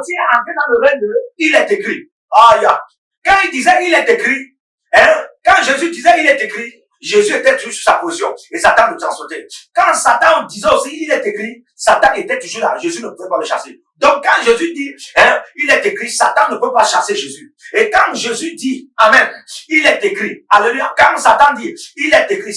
aussi est entré dans le règne de il est écrit. Quand il disait il est écrit, quand Jésus disait il est écrit, Jésus était toujours sur sa position et Satan le transportait. Quand Satan disait aussi il est écrit, Satan était toujours là. Jésus ne pouvait pas le chasser. Donc quand Jésus dit il est écrit, Satan ne peut pas chasser Jésus. Et quand Jésus dit amen, il est écrit, alléluia. Quand Satan dit il est écrit,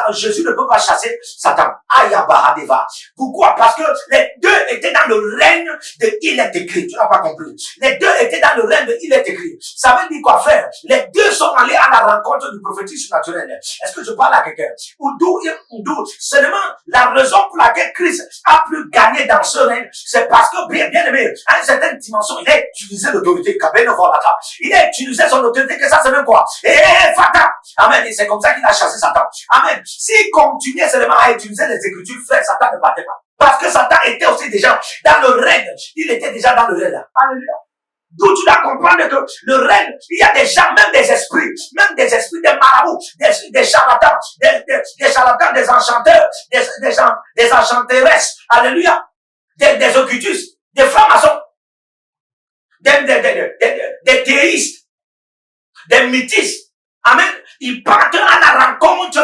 Jésus ne peut pas chasser Satan. Ayabahadeva. Pourquoi? Parce que les deux étaient dans le règne de il est écrit. Tu n'as pas compris. Les deux étaient dans le règne de il est écrit. Ça veut dire quoi faire? Les deux sont allés à la rencontre du prophétique surnaturel. Est-ce que je parle à quelqu'un? Ou d'où seulement la raison pour laquelle Christ a pu gagner dans ce règne, c'est parce que bien aimé, à une certaine dimension, il a utilisé l'autorité. Il a utilisé son autorité, que ça c'est même quoi? Fata. Amen. Et c'est comme ça qu'il a chassé Satan. Amen. S'il continuait seulement à utiliser les Écritures, frère, Satan ne partait pas. Parce que Satan était aussi déjà dans le règne. Il était déjà dans le règne. Alléluia. D'où tu dois comprendre que le règne, il y a des gens, même des esprits, des marabouts, des charlatans, des charlatans, des enchanteurs, des enchanteresses, alléluia, des occultistes, des francs-maçons, des théistes, des mythistes. Amen. Ils partent à la rencontre,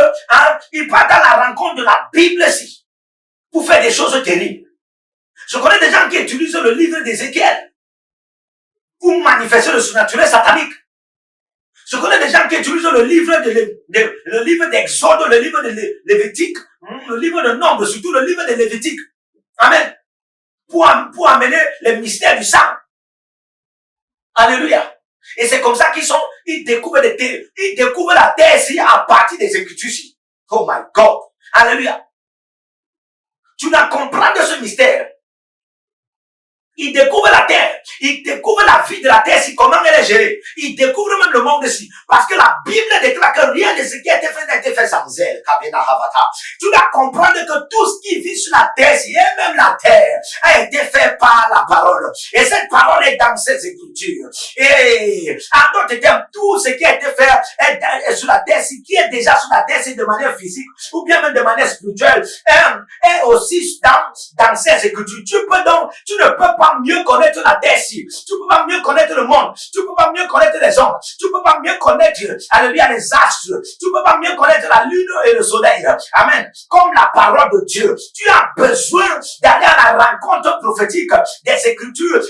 de la Bible ici, pour faire des choses terribles. Je connais des gens qui utilisent le livre d'Ézéchiel pour manifester le surnaturel satanique. Je connais des gens qui utilisent le livre d'Exode, le livre de Lévitique, le livre de Nombre, surtout le livre de Lévitique. Amen. Pour amener les mystères du sang. Alléluia. Et c'est comme ça ils découvrent la terre ici à partir des Écritures ici. Oh my God. Alléluia. Tu dois comprendre ce mystère. Il découvre la terre. Il découvre la vie de la terre, comment elle est gérée. Il découvre même le monde ici. Parce que la Bible déclare que rien de ce qui a été fait n'a été fait sans elle. Tu dois comprendre que tout ce qui vit sur la terre, et même la terre, a été fait par la parole. Et cette parole est dans ces Écritures. Et en d'autres termes, tout ce qui a été fait est sur la terre, ce qui est déjà sur la terre, c'est de manière physique, ou bien même de manière spirituelle, est aussi dans ces Écritures. Tu ne peux pas mieux connaître la terre ici. Tu peux pas mieux connaître le monde. Tu peux pas mieux connaître les hommes. Tu peux pas mieux connaître, alléluia, les astres. Tu peux pas mieux connaître la lune et le soleil. Amen. Comme la parole de Dieu. Tu as besoin d'aller à la rencontre prophétique des Écritures,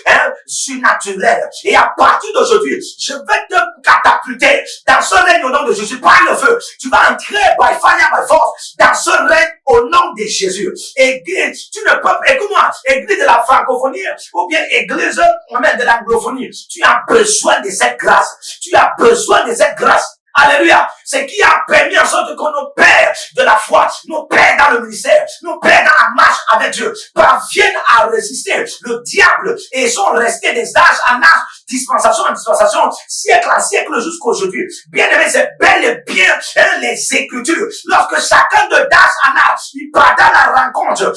surnaturelles. Et à partir d'aujourd'hui, je vais te catapulter dans ce règne au nom de Jésus par le feu. Tu vas entrer by fire, by force dans ce règne au nom de Jésus. Église, tu ne peux pas, écoute-moi, église de la francophonie, ou bien église de l'anglophonie, tu as besoin de cette grâce. Tu as besoin de cette grâce. Alléluia. Ce qui a permis en sorte que nos pères de la foi, nos pères dans le ministère, nos pères dans la marche avec Dieu, parviennent à résister le diable et sont restés des âges en âge, dispensation en dispensation, siècle en siècle jusqu'aujourd'hui. Bien aimé, c'est bel et bien les Écritures. Lorsque chacun de d'âge en âge, il part à la rencontre,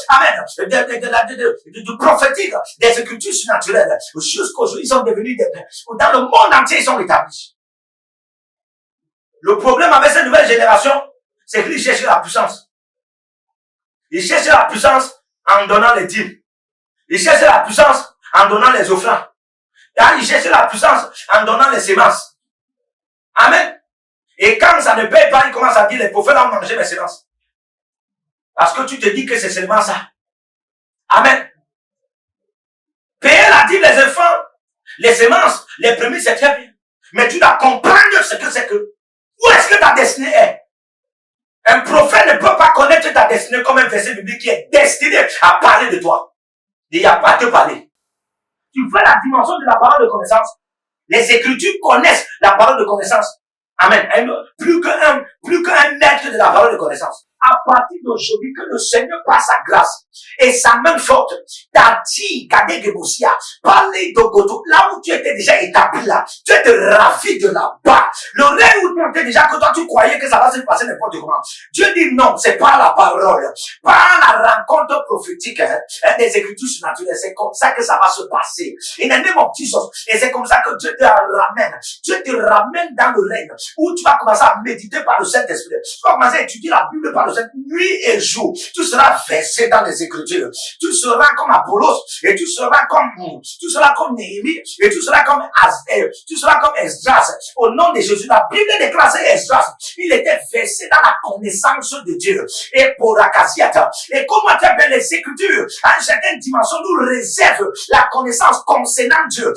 amen, du prophétique, des Écritures surnaturelles, jusqu'aujourd'hui, ils sont devenus dans le monde entier, ils sont établis. Le problème avec cette nouvelle génération, c'est qu'ils cherchent la puissance. Ils cherchent la puissance en donnant les dîmes. Ils cherchent la puissance en donnant les offrandes. Ils cherchent la puissance en donnant les semences. Amen. Et quand ça ne paye pas, ils commencent à dire, les prophètes ont mangé mes semences. Parce que tu te dis que c'est seulement ça. Amen. Payer la dîme, les enfants, les semences, les prémices, c'est très bien. Mais tu dois comprendre ce que c'est que. Où est-ce que ta destinée est? Un prophète ne peut pas connaître ta destinée comme un verset biblique qui est destiné à parler de toi. Il n'y a pas à te parler. Tu vois la dimension de la parole de connaissance. Les Écritures connaissent la parole de connaissance. Amen. Plus qu'un maître de la parole de connaissance. À partir d'aujourd'hui, que le Seigneur par sa grâce et sa main forte t'a dit, parler de Goto, là où tu étais déjà établi là, tu étais ravi de là-bas. Le rêve où tu étais déjà, que toi tu croyais que ça va se passer n'importe comment. Dieu dit non, c'est par la parole, par la rencontre prophétique des Écritures surnaturelles. C'est comme ça que ça va se passer. In the name of Jesus. Et c'est comme ça que Dieu te ramène. Dieu te ramène dans le règne où tu vas commencer à méditer par le Saint-Esprit. Tu vas commencer à étudier la Bible par le prochaine, nuit et jour, tu seras versé dans les Écritures. Tu seras comme Apollos, et tu seras comme Néhémie, et tu seras comme Esdras. Au nom de Jésus, la Bible déclare Esdras, il était versé dans la connaissance de Dieu. Et pour Akasiata. Et comment tu appelles les Écritures, à une certaine dimension, nous réserve la connaissance concernant Dieu.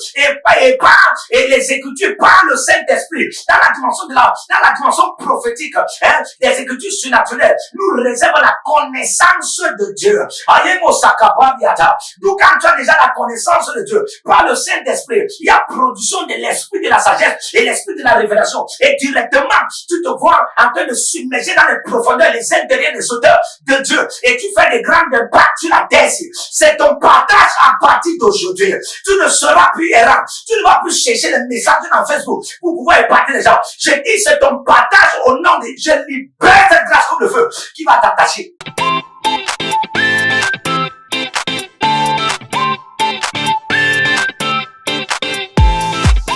Et les Écritures par le Saint-Esprit, dans la dimension prophétique, des Écritures surnaturelles, nous réserve la connaissance de Dieu. Donc, quand tu as déjà la connaissance de Dieu, par le Saint-Esprit, il y a production de l'esprit de la sagesse et l'esprit de la révélation. Et directement, tu te vois en train de submerger dans les profondeurs, les intérieurs des auteurs de Dieu. Et tu fais des grandes impacts sur la terre. C'est ton partage à partir d'aujourd'hui. Tu ne seras plus errant. Tu ne vas plus chercher les messages dans Facebook pour pouvoir épargner les gens. Je dis, c'est ton partage au nom de... Je libère cette grâce comme le feu qui va t'attacher.